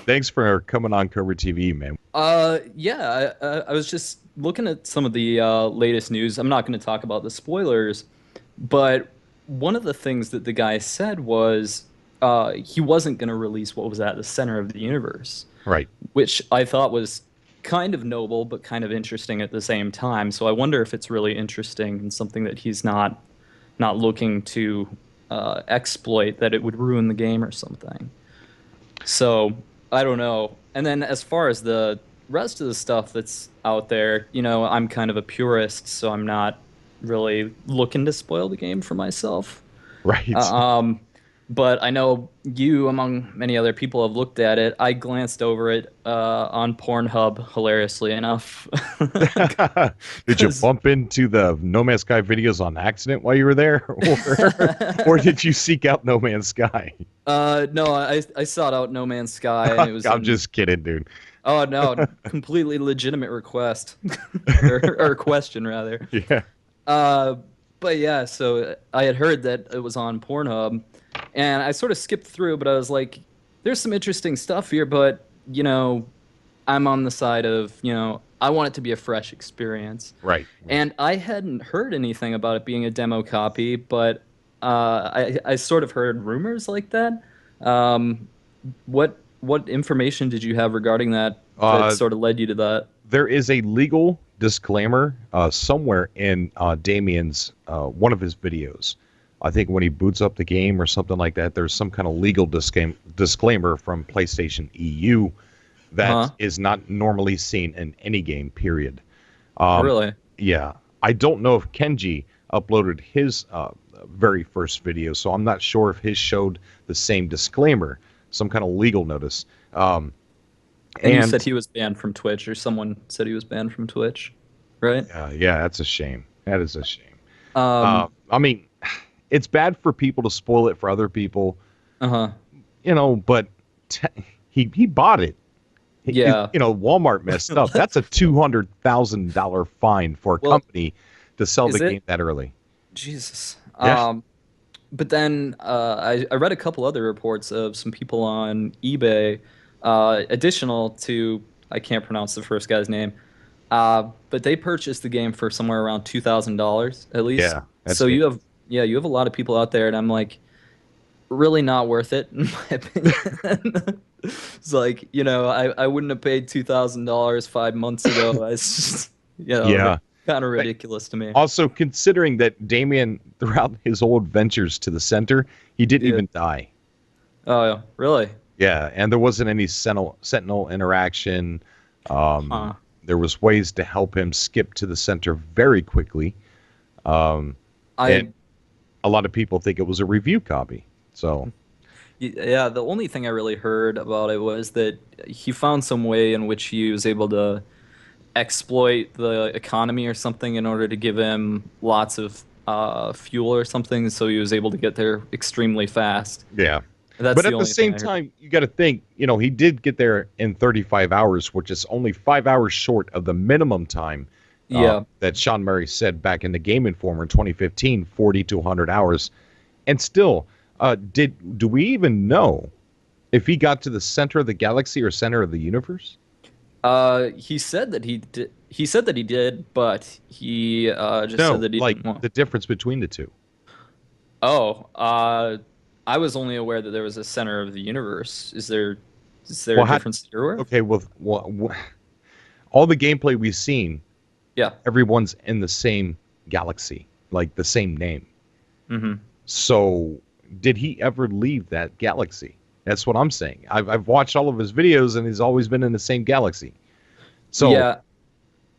Thanks for coming on Cobra TV, man. Yeah, I was just looking at some of the latest news. I'm not going to talk about the spoilers, but one of the things that the guy said was he wasn't going to release what was at the center of the universe, Right. which I thought was kind of noble, but kind of interesting at the same time. So I wonder if it's really interesting and something that he's not looking to exploit, that it would ruin the game or something. So I don't know. And then as far as the rest of the stuff that's out there, I'm kind of a purist, so I'm not really looking to spoil the game for myself. Uh, Right. Um, but I know you, among many other people, have looked at it. I glanced over it on Pornhub, hilariously enough, Did you because bump into the No Man's Sky videos on accident while you were there? Or did you seek out No Man's Sky? no, I sought out No Man's Sky, and it was I'm in. just kidding, dude. Oh no, completely legitimate request or question rather. Yeah. Uh, but yeah, so I had heard that it was on Pornhub, and I sort of skipped through, but I was like, "There's some interesting stuff here," but I'm on the side of I want it to be a fresh experience, Right. Right. and I hadn't heard anything about it being a demo copy, but I sort of heard rumors like that. Um, what information did you have regarding that Uh, sort of led you to that? there is a legal disclaimer somewhere in Damien's one of his videos. I think when he boots up the game or something like that, there's some kind of legal disclaimer from PlayStation EU that Huh? is not normally seen in any game, period. Um, Really? yeah. I don't know if Kenji uploaded his very first video, so I'm not sure if his showed the same disclaimer, some kind of legal notice. Um, And you said and he was banned from Twitch, or someone said he was banned from Twitch, right? yeah, that's a shame. That is a shame. Um, I mean, it's bad for people to spoil it for other people, uh-huh. but te- he bought it. Yeah. Walmart messed up. That's a $200,000 fine for a Well, company to sell the is game it? that early. Jesus. Yeah. But then I read a couple other reports of some people on eBay, additional to, I can't pronounce the first guy's name, but they purchased the game for somewhere around $2,000 at least. Yeah, that's So good. you have a lot of people out there, and I'm like, really not worth it, in my opinion. It's like, I wouldn't have paid $2,000 5 months ago. It's just, Yeah. kind of But ridiculous to me. also considering that Damien, throughout his whole adventures to the center, he didn't Yeah. even die. Oh, yeah. Really? Yeah, and there wasn't any sentinel interaction. Um, Huh. there was ways to help him skip to the center very quickly. Um, and I a lot of people think it was a review copy. So, Yeah, the only thing I really heard about it was that he found some way in which he was able to exploit the economy or something in order to give him lots of fuel or something, so he was able to get there extremely fast. yeah. That's But the at the only thing same I heard. time, you got to think, he did get there in 35 hours, which is only 5 hours short of the minimum time Yeah. that Sean Murray said back in the Game Informer in 2015, 40 to 100 hours. And still, do we even know if he got to the center of the galaxy or center of the universe? He said that he did. He said that he did, but he just said No, that he like didn't want. the difference between the two. Oh, I was only aware that there was a center of the universe. Is there a Well, difference that you're aware of? okay, all the gameplay we've seen, Yeah. everyone's in the same galaxy, like the same name. Mm-hmm. So, did he ever leave that galaxy? That's what I'm saying. I've watched all of his videos, and he's always been in the same galaxy. So, Yeah,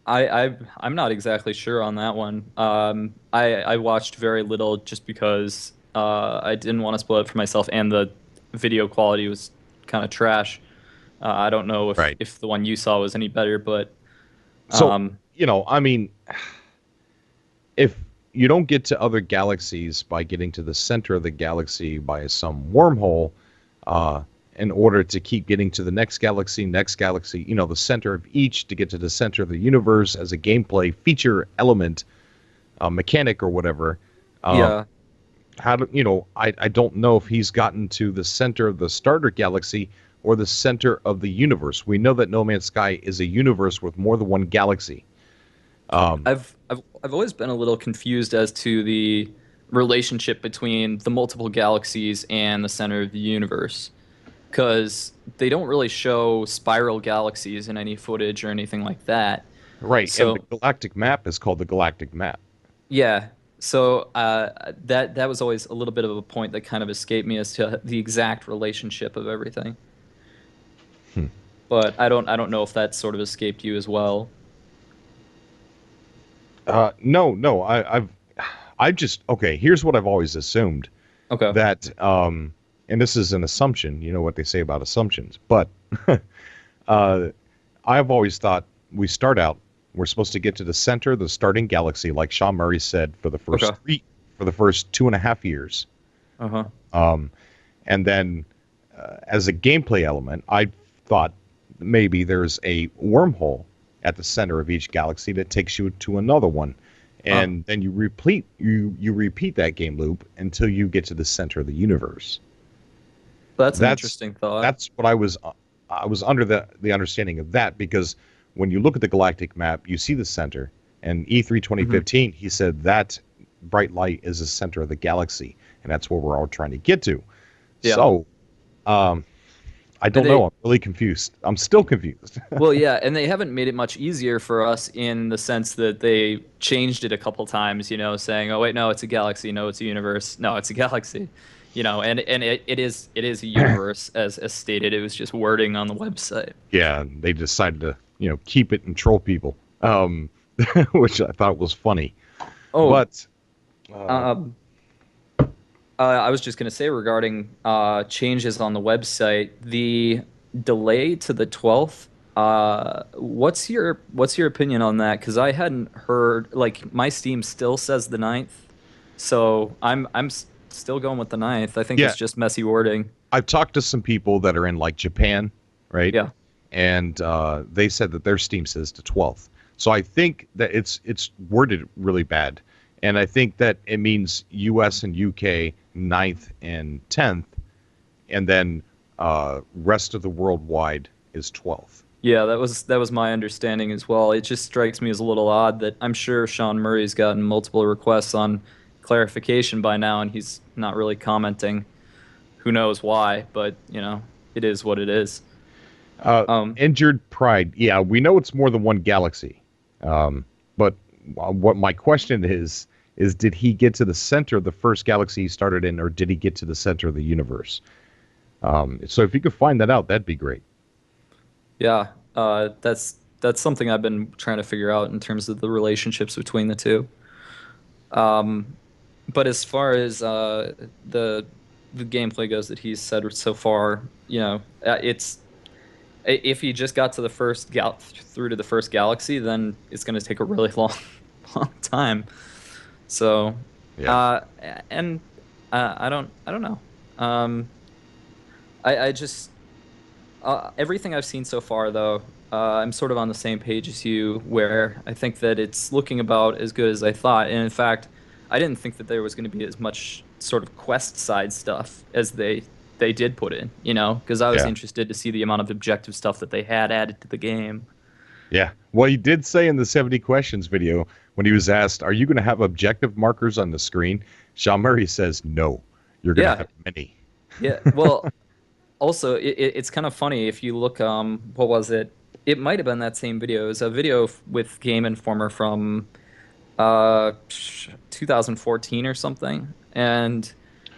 I'm not exactly sure on that one. I watched very little just because I didn't want to spoil it for myself, and the video quality was kind of trash. I don't know if right. if the one you saw was any better, but So, um, I mean, if you don't get to other galaxies by getting to the center of the galaxy by some wormhole, uh, in order to keep getting to the next galaxy, the center of each to get to the center of the universe as a gameplay feature element, mechanic or whatever. Uh, yeah, how do I don't know if he's gotten to the center of the starter galaxy or the center of the universe? We know that No Man's Sky is a universe with more than one galaxy. I've always been a little confused as to the relationship between the multiple galaxies and the center of the universe, because they don't really show spiral galaxies in any footage or anything like that. Right, and the So galactic map is called the galactic map. yeah, so that was always a little bit of a point that kind of escaped me as to the exact relationship of everything. Hmm. But I don't know if that sort of escaped you as well. No, I've just okay. Here's what I've always assumed Okay. that, and this is an assumption. You know what they say about assumptions, but uh, I've always thought we're supposed to get to the center of the starting galaxy, like Sean Murray said, for the first Okay. for the first 2.5 years, Uh-huh. and then as a gameplay element, I thought maybe there's a wormhole at the center of each galaxy that takes you to another one, Huh. and then you repeat that game loop until you get to the center of the universe. That's an That's interesting thought. that's what I was under the understanding of that, because when you look at the galactic map, you see the center. And E3 Hmm. 2015, he said that bright light is the center of the galaxy, and that's where we're all trying to get to. Yeah. So, I But don't know. I'm really confused. I'm still confused. well, yeah, and they haven't made it much easier for us in the sense that they changed it a couple times, saying, "Oh wait, no, it's a galaxy. No, it's a universe. No, it's a galaxy." And it is a universe as stated. It was just wording on the website. Yeah, they decided to keep it and troll people, which I thought was funny. Oh, But um, I was just going to say regarding changes on the website, the delay to the 12th. What's your opinion on that? Because I hadn't heard, like, my Steam still says the 9th, so I'm still going with the 9th. I think yeah, it's just messy wording. I've talked to some people that are in like Japan, right? Yeah, And they said that their Steam says the 12th. So I think that it's worded really bad, and I think that it means U.S. and U.K. 9th and 10th, and then rest of the worldwide is 12th. yeah, that was my understanding as well. It just strikes me as a little odd that I'm sure Sean Murray's gotten multiple requests on clarification by now, and he's not really commenting. Who knows why? But it is what it is. Um, Injured Pride. Yeah, we know it's more than one galaxy. But what my question is did he get to the center of the first galaxy he started in, or did he get to the center of the universe? So if you could find that out, that'd be great. yeah, that's something I've been trying to figure out in terms of the relationships between the two. Um, but as far as the gameplay goes that he's said so far, it's if he just got to the through to the first galaxy, then it's going to take a really long time. So, Yeah. uh, and I don't know. Um, I just everything I've seen so far, though, I'm sort of on the same page as you, where I think that it's looking about as good as I thought. And in fact, I didn't think that there was going to be as much sort of quest side stuff as they did put in, because I was Yeah. interested to see the amount of objective stuff that they had added to the game. Yeah. Well, he did say in the 70 questions video, when he was asked, "Are you going to have objective markers on the screen?" Sean Murray says, "No, you're going to Yeah, have many." yeah. Well, also, it's kind of funny if you look. What was it? It might have been that same video. It was a video with Game Informer from 2014 or something, and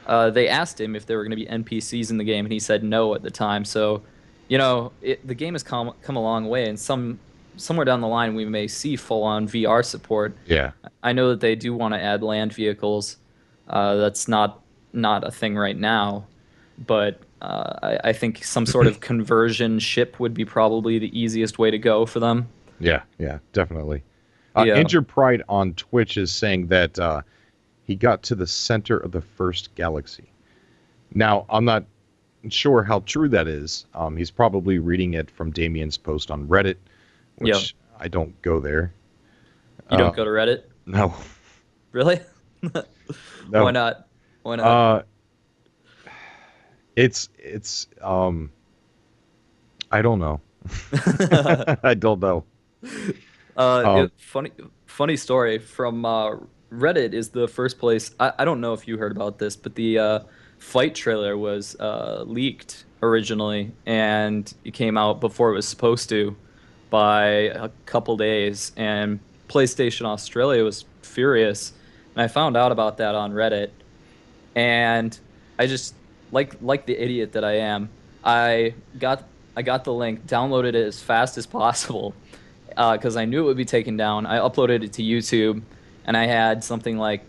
they asked him if there were going to be NPCs in the game, and he said no at the time. So, the game has come a long way, and somewhere down the line we may see full-on VR support. Yeah. I know that they do want to add land vehicles. That's not a thing right now, but I think some sort of conversion ship would be probably the easiest way to go for them. Yeah. Yeah. Definitely. Yeah. Injured Pride on Twitch is saying that he got to the center of the first galaxy. Now, I'm not sure how true that is. He's probably reading it from Damien's post on Reddit, Yeah. which I don't go there. You don't go to Reddit? No, Really? Why no. not? Why not? Uh, it's I don't know. I don't know. Um, Funny story from Reddit is the first place. I don't know if you heard about this, but the fight trailer was leaked originally, and it came out before it was supposed to by a couple days, and PlayStation Australia was furious. And I found out about that on Reddit, and I just like the idiot that I am, I got I got the link, downloaded it as fast as possible because I knew it would be taken down. I uploaded it to YouTube, and I had something like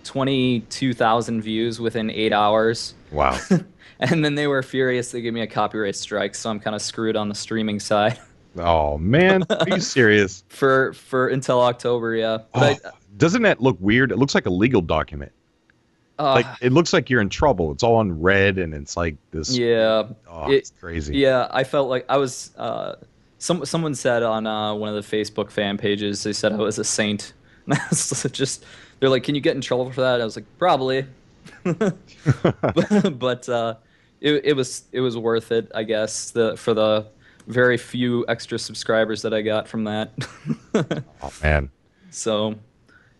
22,000 views within 8 hours. wow. And then they were furious. They gave me a copyright strike, so I'm kind of screwed on the streaming side Oh man, are you serious? for until October. Yeah, Oh, but doesn't that look weird? It looks like a legal document. Like uh, it looks like you're in trouble. It's all on red, and it's like this. yeah, Oh, it it's crazy. yeah. I felt like I was. Someone said on one of the Facebook fan pages, they said I was a saint. And I was just they're like, "Can you get in trouble for that?" I was like, "Probably," but it was worth it, I guess. For the very few extra subscribers that I got from that. Oh man. So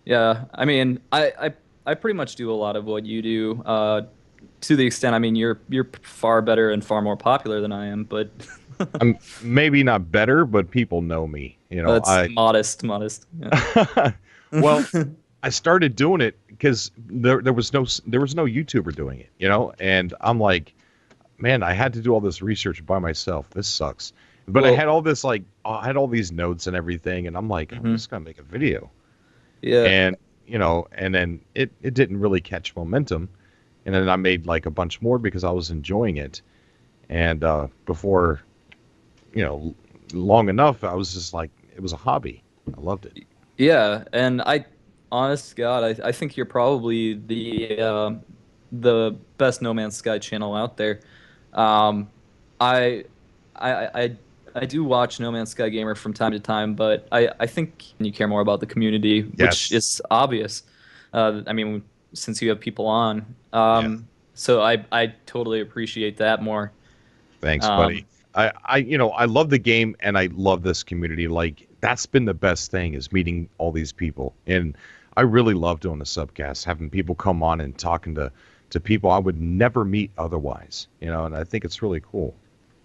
yeah, I mean, I pretty much do a lot of what you do. To the extent, I mean, you're far better and far more popular than I am, but I'm maybe not better, but people know me. that's modest. Yeah. Well, I started doing it because there was no YouTuber doing it, and I'm like, man, I had to do all this research by myself. This sucks. But I Well, had all this I had all these notes and everything, and I'm like, I'm mhm. just gonna make a video, Yeah, and and then it didn't really catch momentum, and then I made like a bunch more because I was enjoying it, and before long enough, I was just like, it was a hobby. I loved it. yeah, and honest to God, I think you're probably the best No Man's Sky channel out there. Um, I I I do watch No Man's Sky Gamer from time to time, but I think you care more about the community, which Yes. is obvious. I mean, since you have people on, Yeah. so I totally appreciate that more. Thanks, buddy. Um, I love the game and I love this community. Like that's been the best thing is meeting all these people. And I really love doing the subcast, having people come on and talking to people I would never meet otherwise. And I think it's really cool.